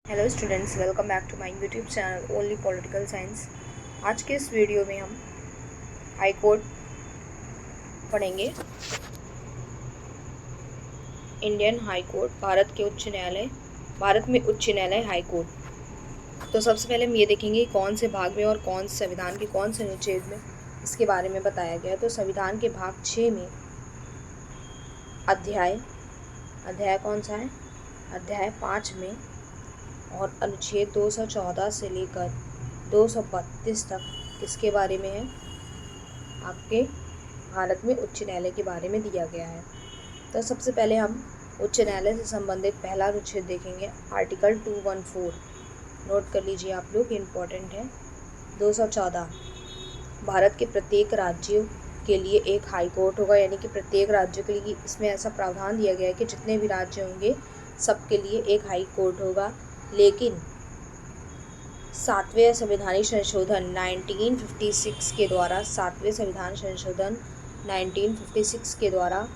Hello students, welcome back to my YouTube channel only political science. आज के इस video में हम हाई कोर्ट पढ़ेंगे। इंडियन हाई कोर्ट, भारत के उच्च न्यायालय, भारत में उच्च न्यायालय हाई कोर्ट। तो सबसे पहले हम ये देखेंगे कौन से भाग में और कौन से संविधान के कौन से अनुच्छेद में इसके बारे में बताया गया है। तो संविधान के भाग 6 में अध्याय कौन सा है? अध्याय 5 में और अनुच्छेद 214 से लेकर 232 तक किसके बारे में है? आपके भारत में उच्च न्यायालय के बारे में दिया गया है। तो सबसे पहले हम उच्च न्यायालय से संबंधित पहला अनुच्छेद देखेंगे, आर्टिकल 214। नोट कर लीजिए आप लोग, इम्पोर्टेंट है। 214, भारत के प्रत्येक राज्य के लिए एक हाई कोर्ट होगा, यानी कि प्रत्येक राज्य के लिए इसमें ऐसा प्रावधान दिया गया है कि जितने भी राज्य होंगे सबके लिए एक हाई कोर्ट होगा। लेकिन 7वें संवैधानिक संशोधन 1956 के द्वारा 7वें संविधान संशोधन 1956 के द्वारा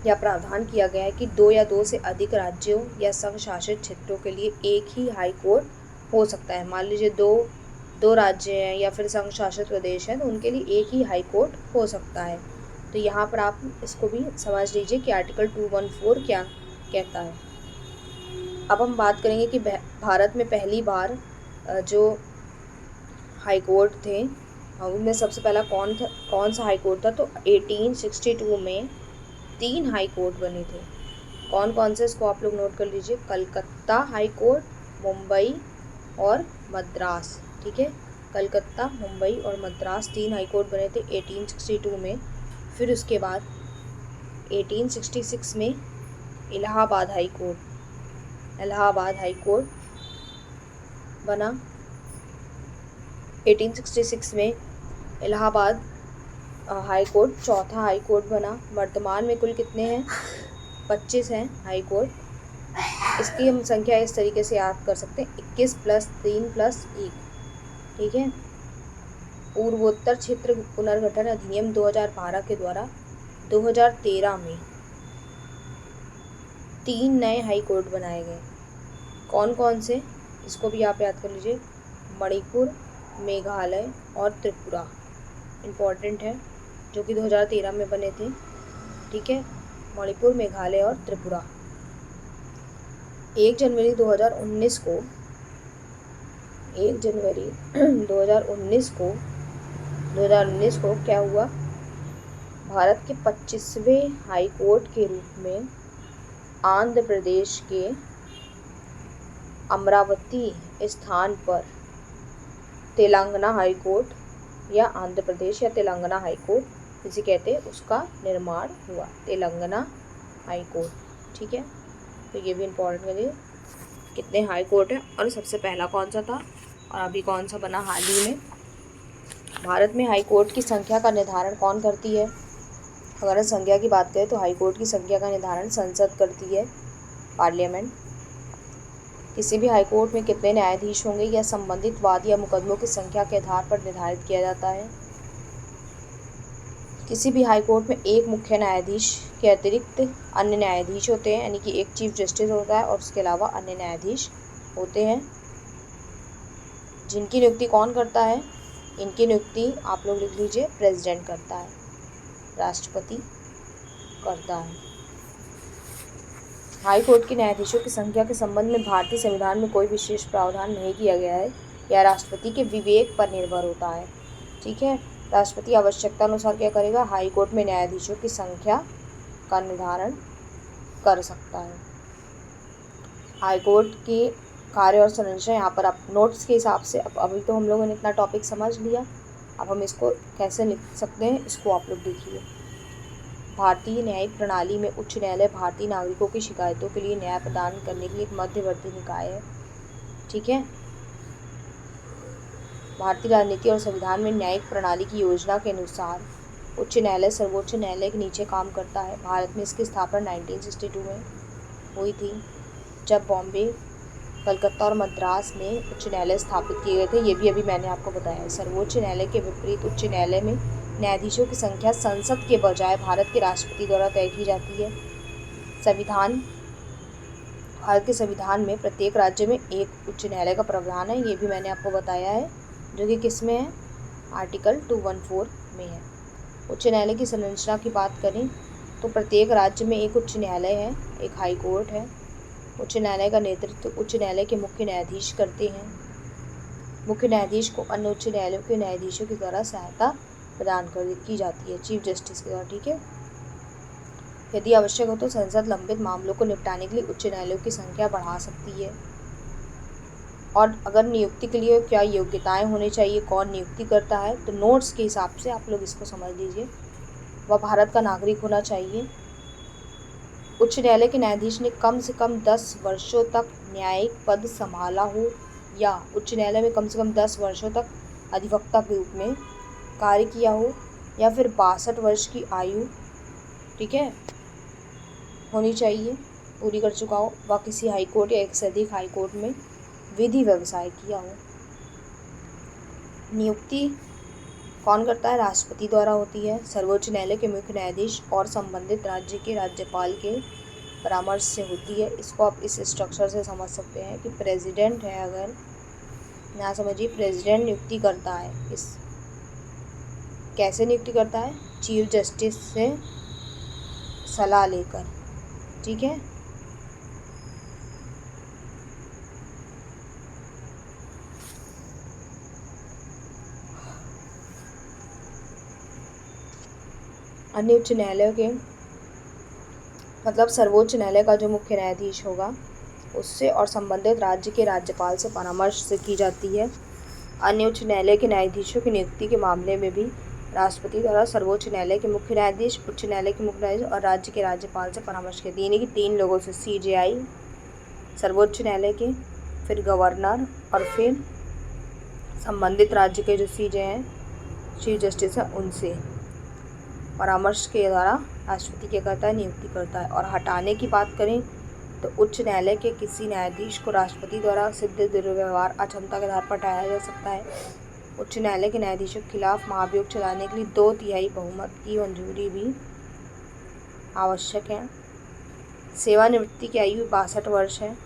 यह प्रावधान किया गया है कि 2 या 2 से अधिक राज्यों या संघ शासित क्षेत्रों के लिए एक ही हाई कोर्ट हो सकता है। मान लीजिए दो राज्य हैं या फिर संघ शासित प्रदेश हैं, तो उनके लिए एक ही हाई कोर्ट हो सकता है। तो यहाँ पर आप इसको भी समझ लीजिए कि आर्टिकल 214 क्या कहता है। अब हम बात करेंगे कि भारत में पहली बार जो हाई कोर्ट थे उनमें सबसे पहला कौन सा हाई कोर्ट था? तो 1862 में 3 हाई कोर्ट बने थे। कौन कौन से, इसको आप लोग नोट कर लीजिए। कलकत्ता हाई कोर्ट, मुंबई और मद्रास। ठीक है, कलकत्ता, मुंबई और मद्रास 3 हाई कोर्ट बने थे 1862 में। फिर उसके बाद 1866 में इलाहाबाद हाई कोर्ट बना। 1866 में इलाहाबाद हाई कोर्ट चौथा हाई कोर्ट बना। वर्तमान में कुल कितने हैं? 25 हैं हाई कोर्ट। इसकी हम संख्या इस तरीके से याद कर सकते हैं, 21 + 3 + 1। ठीक है। पूर्वोत्तर क्षेत्र पुनर्गठन अधिनियम 2012 के द्वारा 2013 में 3 नए हाई कोर्ट बनाए गए। कौन कौन से, इसको भी आप याद कर लीजिए। मणिपुर, मेघालय और त्रिपुरा इम्पॉर्टेंट है, जो कि 2013 में बने थे। ठीक है, मणिपुर, मेघालय और त्रिपुरा। 1 जनवरी 2019 को क्या हुआ? भारत के 25वें हाई कोर्ट के रूप में आंध्र प्रदेश के अमरावती स्थान पर तेलंगाना हाई कोर्ट या आंध्र प्रदेश या तेलंगाना हाई कोर्ट जिसे कहते हैं, उसका निर्माण हुआ, तेलंगाना हाई कोर्ट। ठीक है, तो ये भी इम्पोर्टेंट करिए, कितने हाई कोर्ट हैं और सबसे पहला कौन सा था और अभी कौन सा बना हाल ही में। भारत में हाई कोर्ट की संख्या का निर्धारण कौन करती है? अगर हम संख्या की बात करें तो हाई कोर्ट की संख्या का निर्धारण संसद करती है, पार्लियामेंट। किसी भी हाई कोर्ट में कितने न्यायाधीश होंगे या संबंधित वाद या मुकदमों की संख्या के आधार पर निर्धारित किया जाता है। किसी भी हाई कोर्ट में एक मुख्य न्यायाधीश के अतिरिक्त अन्य न्यायाधीश होते हैं, यानी कि एक चीफ जस्टिस होता है और उसके अलावा अन्य न्यायाधीश होते हैं, जिनकी नियुक्ति कौन करता है? इनकी नियुक्ति आप लोग लिख लीजिए, प्रेसिडेंट करता है, राष्ट्रपति करता है। हाई कोर्ट के न्यायाधीशों की संख्या के संबंध में भारतीय संविधान में कोई विशेष प्रावधान नहीं किया गया है, यह राष्ट्रपति के विवेक पर निर्भर होता है। ठीक है, राष्ट्रपति आवश्यकता अनुसार क्या करेगा? हाई कोर्ट में न्यायाधीशों की संख्या का निर्धारण कर सकता है। हाई कोर्ट के कार्य और संरचना यहाँ पर आप नोट्स के हिसाब से, अब अभी तो हम लोगों ने इतना टॉपिक समझ लिया, अब हम इसको कैसे लिख सकते हैं इसको आप लोग देखिए। भारतीय न्यायिक प्रणाली में उच्च न्यायालय भारतीय नागरिकों की शिकायतों के लिए न्याय प्रदान करने के लिए एक मध्यवर्ती निकाय है। ठीक है, भारतीय राजनीति और संविधान में न्यायिक प्रणाली की योजना के अनुसार उच्च न्यायालय सर्वोच्च न्यायालय के नीचे काम करता है। भारत में इसकी स्थापना 1962 में हुई थी, जब बॉम्बे, कलकत्ता और मद्रास में उच्च न्यायालय स्थापित किए गए थे। ये भी अभी मैंने आपको बताया है। सर्वोच्च न्यायालय के विपरीत उच्च न्यायालय में न्यायाधीशों की संख्या संसद के बजाय भारत के राष्ट्रपति द्वारा तय की जाती है। संविधान भारत के संविधान में प्रत्येक राज्य में एक उच्च न्यायालय का प्रावधान है, ये भी मैंने आपको बताया है, जो कि किस में है, आर्टिकल 214 में है। उच्च न्यायालय की संरचना की बात करें तो प्रत्येक राज्य में एक उच्च न्यायालय है, एक हाई कोर्ट है। उच्च न्यायालय का नेतृत्व उच्च न्यायालय के मुख्य न्यायाधीश करते हैं। मुख्य न्यायाधीश को अन्य उच्च न्यायालयों के न्यायाधीशों की द्वारा सहायता प्रदान की जाती है, चीफ जस्टिस के द्वारा। ठीक है। यदि आवश्यक हो तो संसद लंबित मामलों को निपटाने के लिए उच्च न्यायालयों की संख्या बढ़ा सकती है। और अगर नियुक्ति के लिए क्या योग्यताएं होनी चाहिए, कौन नियुक्ति करता है, तो नोट्स के हिसाब से आप लोग इसको समझ लीजिए। वह भारत का नागरिक होना चाहिए। उच्च न्यायालय के न्यायाधीश ने कम से कम 10 वर्षों तक न्यायिक पद संभाला हो, या उच्च न्यायालय में कम से कम 10 वर्षों तक अधिवक्ता के रूप में कार्य किया हो, या फिर 62 वर्ष की आयु, ठीक है, होनी चाहिए, पूरी कर चुका हो। वह किसी हाई कोर्ट या एक से अधिक हाई कोर्ट में विधि व्यवसाय किया हो। नियुक्ति कौन करता है, राष्ट्रपति द्वारा होती है। सर्वोच्च न्यायालय के मुख्य न्यायाधीश और संबंधित राज्य के राज्यपाल के परामर्श से होती है। इसको आप इस स्ट्रक्चर से समझ सकते हैं कि प्रेसिडेंट है, अगर यहाँ समझिए, प्रेसिडेंट नियुक्ति करता है। इस कैसे नियुक्ति करता है, चीफ जस्टिस से सलाह लेकर। ठीक है। अन्य उच्च न्यायालयों के मतलब सर्वोच्च न्यायालय का जो मुख्य न्यायाधीश होगा उससे और संबंधित राज्य के राज्यपाल से परामर्श से की जाती है। अन्य उच्च न्यायालय के न्यायाधीशों की नियुक्ति के मामले में भी राष्ट्रपति द्वारा सर्वोच्च न्यायालय के मुख्य न्यायाधीश, उच्च न्यायालय के मुख्य न्यायाधीश और राज्य के राज्यपाल से परामर्श के यानी कि 3 लोगों से, CJI सर्वोच्च न्यायालय के, फिर गवर्नर और फिर संबंधित राज्य के जो CJ हैं, चीफ जस्टिस हैं, उनसे परामर्श के द्वारा राष्ट्रपति क्या करता है, नियुक्ति करता है। और हटाने की बात करें तो उच्च न्यायालय के किसी न्यायाधीश को राष्ट्रपति द्वारा सिद्ध दुर्व्यवहार अक्षमता के आधार पर हटाया जा सकता है। उच्च न्यायालय के न्यायाधीशों के खिलाफ महाभियोग चलाने के लिए 2/3 बहुमत की मंजूरी भी आवश्यक है। सेवानिवृत्ति की आयु 62 वर्ष है।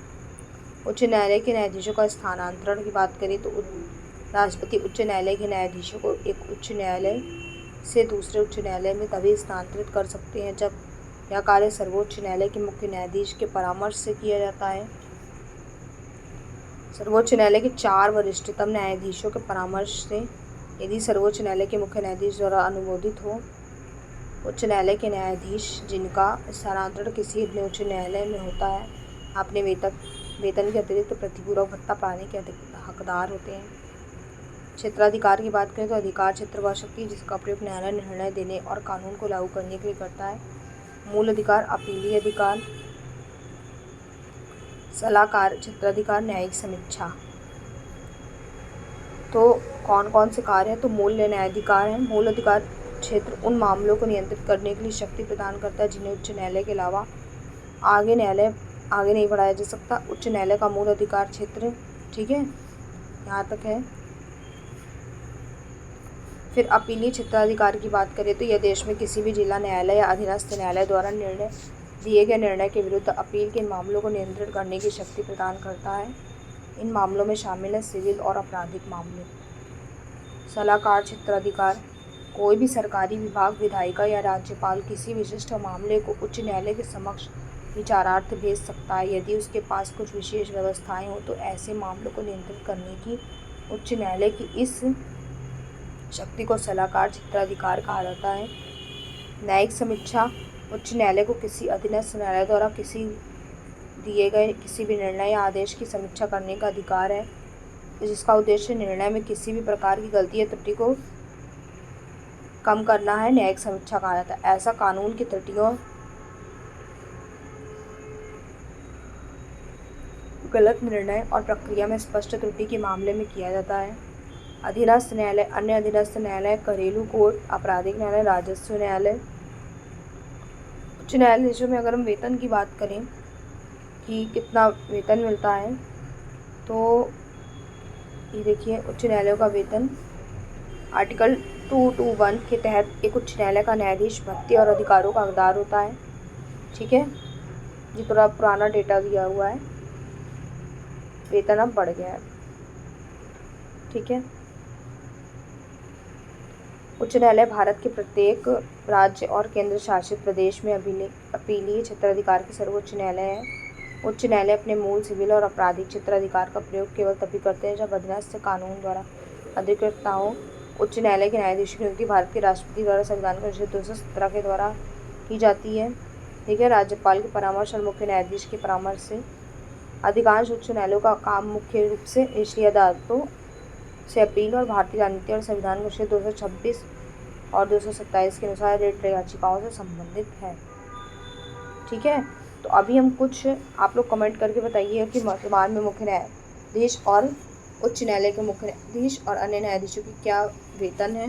उच्च न्यायालय के न्यायाधीशों का स्थानांतरण की बात करें तो राष्ट्रपति उच्च न्यायालय के न्यायाधीशों को एक उच्च न्यायालय से दूसरे उच्च न्यायालय में तभी स्थानांतरित कर सकते हैं जब यह कार्य सर्वोच्च न्यायालय के मुख्य न्यायाधीश के परामर्श से किया जाता है। सर्वोच्च न्यायालय के 4 वरिष्ठतम न्यायाधीशों के परामर्श से, यदि सर्वोच्च न्यायालय के मुख्य न्यायाधीश द्वारा अनुमोदित हो। उच्च न्यायालय के न्यायाधीश जिनका स्थानांतरण किसी अन्य उच्च न्यायालय में होता है अपने वेतन के अतिरिक्त प्रतिपूरक भत्ता पाने के हकदार होते हैं। क्षेत्राधिकार की बात करें तो अधिकार क्षेत्र वह शक्ति जिसका प्रयोग न्यायालय निर्णय देने और कानून को लागू करने के लिए करता है। मूल अधिकार, अपीलीय अधिकार, सलाहकार, क्षेत्राधिकार, न्यायिक समीक्षा। तो कौन कौन से कार्य हैं, तो मूल न्यायाधिकार है। मूल अधिकार क्षेत्र उन मामलों को नियंत्रित करने के लिए शक्ति प्रदान करता है जिन्हें उच्च न्यायालय के अलावा आगे नहीं बढ़ाया जा सकता। उच्च न्यायालय का मूल अधिकार क्षेत्र, ठीक है, यहाँ तक है। फिर अपीलीय क्षेत्राधिकार की बात करें तो यह देश में किसी भी जिला न्यायालय या अधीनस्थ न्यायालय द्वारा दिए गए निर्णय के विरुद्ध अपील के इन मामलों को नियंत्रित करने की शक्ति प्रदान करता है। इन मामलों में शामिल है सिविल और आपराधिक मामले। सलाहकार क्षेत्राधिकार, कोई भी सरकारी विभाग, विधायिका या राज्यपाल किसी विशिष्ट मामले को उच्च न्यायालय के समक्ष विचारार्थ भेज सकता है। यदि उसके पास कुछ विशेष व्यवस्थाएं हो तो ऐसे मामलों को नियंत्रित करने की उच्च न्यायालय की इस शक्ति को सलाहकार क्षेत्राधिकार कहा जाता है। न्यायिक समीक्षा, उच्च न्यायालय को किसी अधीनस्थ न्यायालय द्वारा किसी दिए गए किसी भी निर्णय या आदेश की समीक्षा करने का अधिकार है, जिसका उद्देश्य निर्णय में किसी भी प्रकार की गलती या त्रुटि को कम करना है, न्यायिक समीक्षा कहा जाता है। ऐसा कानून की त्रुटियों, गलत निर्णय और प्रक्रिया में स्पष्ट त्रुटि के मामले में किया जाता है। अधीनस्थ न्यायालय, अन्य अधीनस्थ न्यायालय, घरेलू कोर्ट, आपराधिक न्यायालय, राजस्व न्यायालय। उच्च न्यायाधीशों में अगर हम वेतन की बात करें कि कितना वेतन मिलता है, तो ये देखिए उच्च न्यायालयों का वेतन आर्टिकल 221 के तहत एक उच्च न्यायालय का न्यायाधीश भत्ते और अधिकारों का हकदार होता है। ठीक है, ये थोड़ा पुराना डेटा दिया हुआ है, वेतन अब बढ़ गया है। ठीक है। उच्च न्यायालय भारत के प्रत्येक राज्य और केंद्र शासित प्रदेश में अपीलीय क्षेत्राधिकार के सर्वोच्च न्यायालय है। उच्च न्यायालय अपने मूल सिविल और आपराधिक क्षेत्राधिकार का प्रयोग केवल तभी करते हैं जब अधीनस्थ कानून द्वारा अधिकृत ना हो। उच्च न्यायालय के न्यायाधीश की नियुक्ति भारत के राष्ट्रपति द्वारा संविधान के अनुच्छेद 217 के द्वारा की जाती है। ठीक है। राज्यपाल के परामर्श और मुख्य न्यायाधीश के परामर्श से। अधिकांश उच्च न्यायालयों का काम मुख्य रूप से निचली अदालतों से अपील और भारतीय राजनीति और संविधान के अनुच्छेद 226 और 227 के अनुसार रिट याचिकाओं से संबंधित है। ठीक है। तो अभी हम कुछ आप लोग कमेंट करके बताइए कि वर्तमान में मुख्य न्यायाधीश और उच्च न्यायालय के मुख्य न्यायाधीश और अन्य न्यायाधीशों की क्या वेतन है।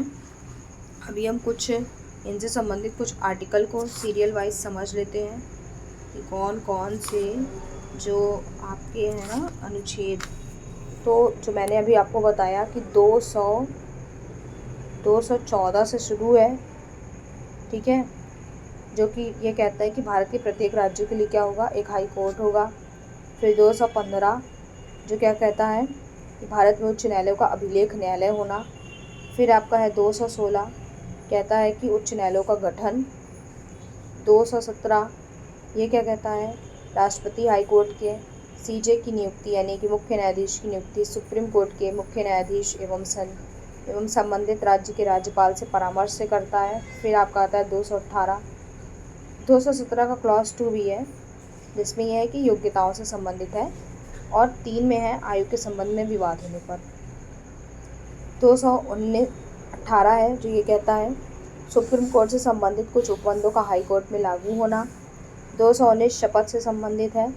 अभी हम कुछ इनसे संबंधित कुछ आर्टिकल को सीरियल वाइज समझ लेते हैं कि कौन कौन से जो आपके हैं ना अनुच्छेद। तो जो मैंने अभी आपको बताया कि 214 से शुरू है। ठीक है। जो कि ये कहता है कि भारत के प्रत्येक राज्यों के लिए क्या होगा, एक हाई कोर्ट होगा। फिर 215 जो क्या कहता है कि भारत में उच्च न्यायालयों का अभिलेख न्यायालय होना। फिर आपका है 216 कहता है कि उच्च न्यायालयों का गठन। 217 ये क्या कहता है, राष्ट्रपति हाई कोर्ट के सीजे की नियुक्ति यानी कि मुख्य न्यायाधीश की नियुक्ति सुप्रीम कोर्ट के मुख्य न्यायाधीश एवं संबंधित राज्य के राज्यपाल से परामर्श से करता है। फिर आपका आता है 218 217 का क्लॉज 2 भी है जिसमें यह है कि योग्यताओं से संबंधित है, और 3 में है आयु के संबंध में विवाद होने पर। 218 है जो ये कहता है सुप्रीम कोर्ट से संबंधित कुछ उपबंधों का हाई कोर्ट में लागू होना। 219 शपथ से संबंधित है।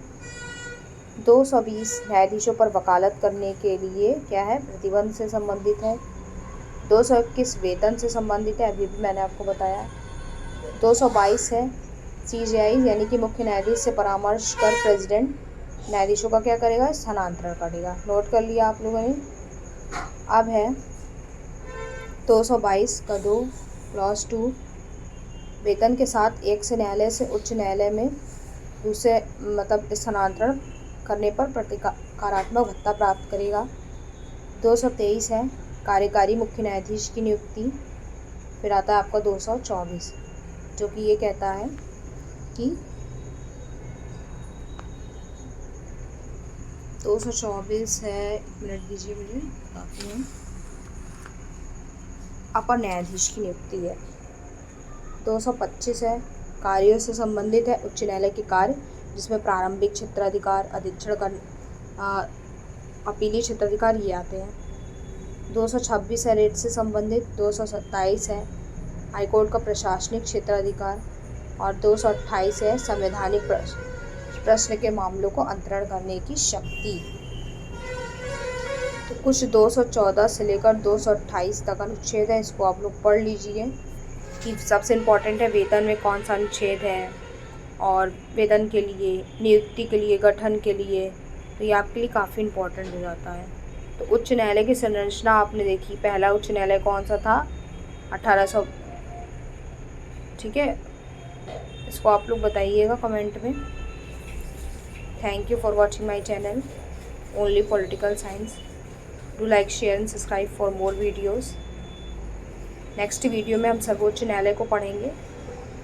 220 न्यायाधीशों पर वकालत करने के लिए क्या है, प्रतिबंध से संबंधित है। 221 वेतन से संबंधित है, अभी भी मैंने आपको बताया। 222 है सीजेआई यानी कि मुख्य न्यायाधीश से परामर्श कर प्रेसिडेंट न्यायाधीशों का क्या करेगा, स्थानांतरण करेगा। नोट कर लिया आप लोगों ने। अब है 222 का 2 क्लॉज 2 वेतन के साथ एक से न्यायालय से उच्च न्यायालय में दूसरे मतलब स्थानांतरण करने पर प्रतिकारात्मक भत्ता प्राप्त करेगा। 223 है कार्यकारी मुख्य न्यायाधीश की नियुक्ति। फिर आता है आपका 224 जो कि ये कहता है कि 224 है, एक मिनट दीजिए मुझे बताती हूँ, अपर न्यायाधीश की नियुक्ति है। 225 है कार्यों से संबंधित है, उच्च न्यायालय के कार्य जिसमें प्रारंभिक क्षेत्राधिकार, अधीक्षण कर अपीलीय क्षेत्राधिकार ये आते हैं। 226 है रेट से संबंधित। 227 है हाईकोर्ट का प्रशासनिक क्षेत्राधिकार, और 228 है संवैधानिक प्रश्न के मामलों को अंतरण करने की शक्ति। तो कुछ 214 से लेकर 228 तक अनुच्छेद है, इसको आप लोग पढ़ लीजिए कि सबसे इम्पोर्टेंट है वेतन में कौन सा अनुच्छेद है, और वेतन के लिए, नियुक्ति के लिए, गठन के लिए, तो ये आपके लिए काफ़ी इम्पोर्टेंट हो जाता है। तो उच्च न्यायालय की संरचना आपने देखी, पहला उच्च न्यायालय कौन सा था, 1800। ठीक है, इसको आप लोग बताइएगा कमेंट में। Thank you for watching my channel only political science. Do like, share and subscribe for more videos. Next video में हम सर्वोच्च न्यायालय को पढ़ेंगे।